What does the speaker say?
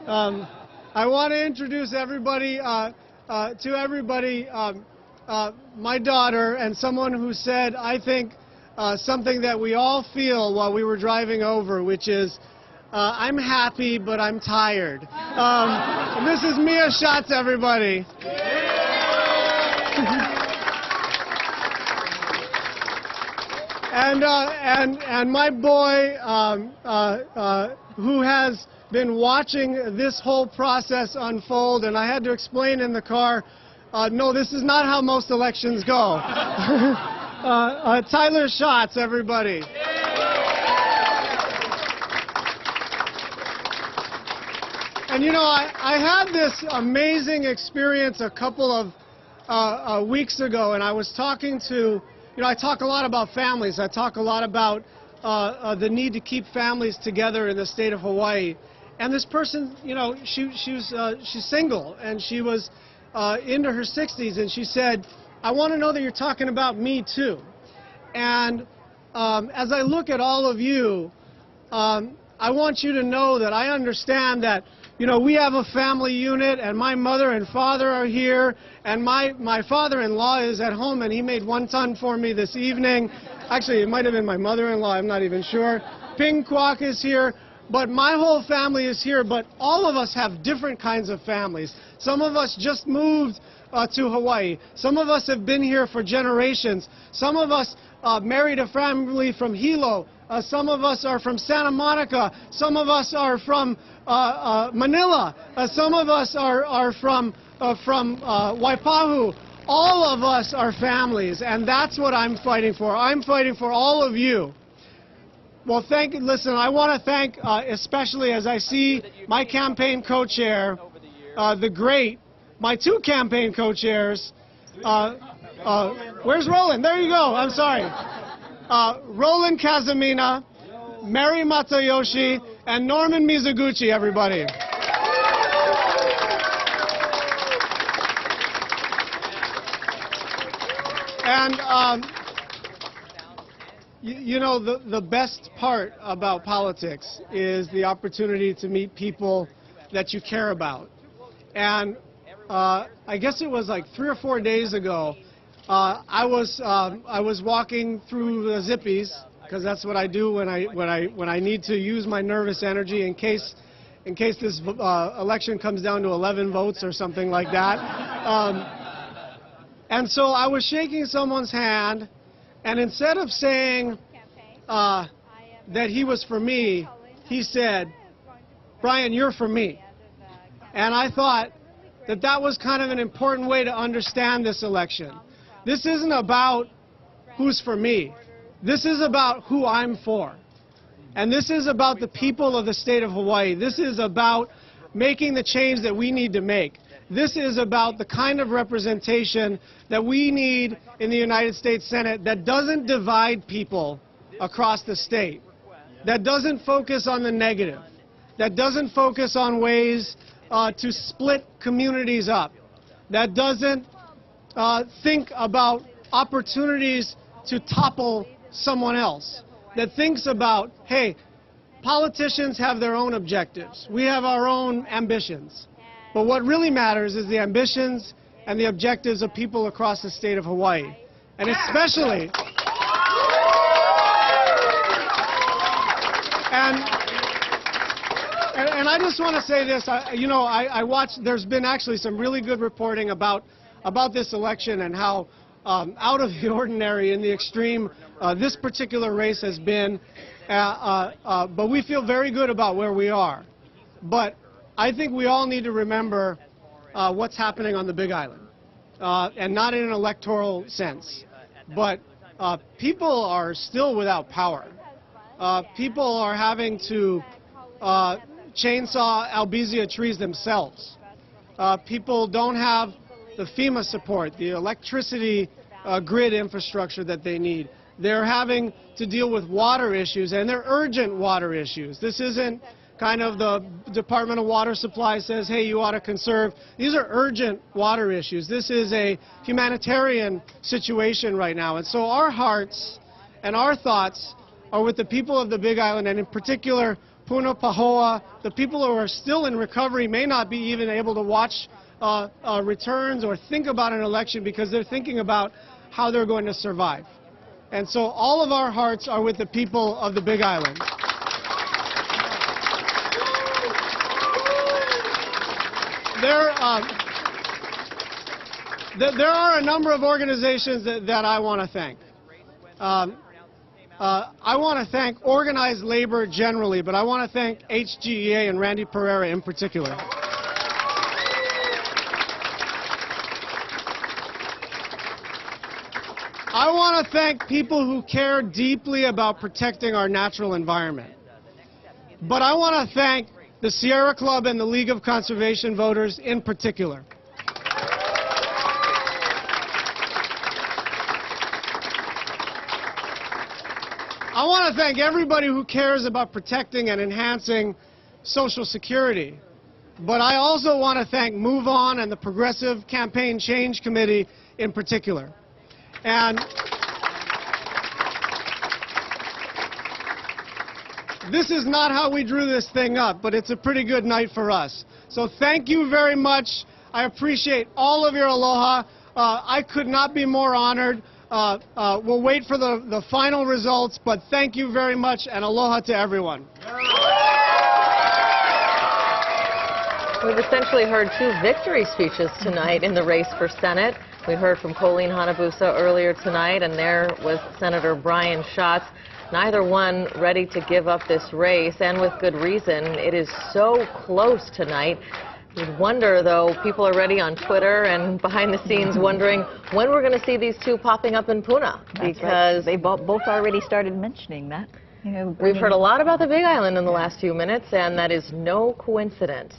I want to introduce everybody my daughter, and someone who said, I think, something that we all feel while we were driving over, which is, I'm happy, but I'm tired. This is Mia Schatz, everybody. And my boy, who has been watching this whole process unfold, and I had to explain in the car, no, this is not how most elections go. Tyler Schatz, everybody. And you know, I had this amazing experience a couple of weeks ago, and I was talking to, I talk a lot about families. I talk a lot about the need to keep families together in the state of Hawaii. And this person, she's single, and she was into her 60s, and she said, I want to know that you're talking about me too. And as I look at all of you, I want you to know that I understand that, we have a family unit, and my mother and father are here, and my father-in-law is at home, and he made wonton for me this evening. Actually, it might have been my mother-in-law, I'm not even sure. Ping Kwok is here, but my whole family is here, but all of us have different kinds of families. Some of us just moved to Hawaii. Some of us have been here for generations. Some of us married a family from Hilo. Some of us are from Santa Monica. Some of us are from Manila. Some of us are from Waipahu. All of us are families, and that's what I'm fighting for. I'm fighting for all of you. Well, listen, I want to thank, especially as I see my campaign co-chair, my two campaign co-chairs. Where's Roland? There you go. I'm sorry. Roland Kazamina, Mary Matayoshi, and Norman Mizuguchi, everybody. And, the best part about politics is the opportunity to meet people that you care about. And I guess it was like 3 or 4 days ago, I was walking through the Zippies, because that's what I do when I need to use my nervous energy in case this election comes down to 11 votes or something like that. And so I was shaking someone's hand, and instead of saying that he was for me, he said, Brian, you're for me. And I thought that was kind of an important way to understand this election. This isn't about who's for me. This is about who I'm for. And this is about the people of the state of Hawaii. This is about making the change that we need to make. This is about the kind of representation that we need in the United States Senate that doesn't divide people across the state, that doesn't focus on the negative, that doesn't focus on ways to split communities up, that doesn't think about opportunities to topple someone else, that thinks about, hey, politicians have their own objectives. We have our own ambitions. But what really matters is the ambitions and the objectives of people across the state of Hawaii. And especially, and I just want to say this, I watched, there's been actually some really good reporting about this election and how out of the ordinary in the extreme this particular race has been, but we feel very good about where we are. But I think we all need to remember what's happening on the Big Island, and not in an electoral sense, but people are still without power. People are having to chainsaw albizia trees themselves. People don't have the FEMA support, the electricity grid infrastructure that they need. They're having to deal with water issues, and they're urgent water issues. This isn't kind of the Department of Water Supply says, hey, you ought to conserve. These are urgent water issues. This is a humanitarian situation right now. And so our hearts and our thoughts are with the people of the Big Island, and in particular Puna Pahoa, the people who are still in recovery may not be even able to watch returns or think about an election because they're thinking about how they're going to survive. And so all of our hearts are with the people of the Big Island. There are a number of organizations that I want to thank. I want to thank organized labor generally, but I want to thank HGEA and Randy Pereira in particular. I want to thank people who care deeply about protecting our natural environment. But I want to thank the Sierra Club and the League of Conservation Voters in particular. I want to thank everybody who cares about protecting and enhancing Social Security. But I also want to thank Move On and the Progressive Campaign Change Committee in particular. And this is not how we drew this thing up, but it's a pretty good night for us. So thank you very much. I appreciate all of your aloha. I could not be more honored. We'll wait for the final results, but thank you very much, and aloha to everyone. We've essentially heard two victory speeches tonight in the race for Senate. We heard from Colleen Hanabusa earlier tonight, and there was Senator Brian Schatz. Neither one ready to give up this race, and with good reason. It is so close tonight. You'd wonder, though, people are ready on Twitter and behind the scenes wondering when we're going to see these two popping up in Puna. Because they both already started mentioning that. We've heard a lot about the Big Island in the last few minutes, and that is no coincidence.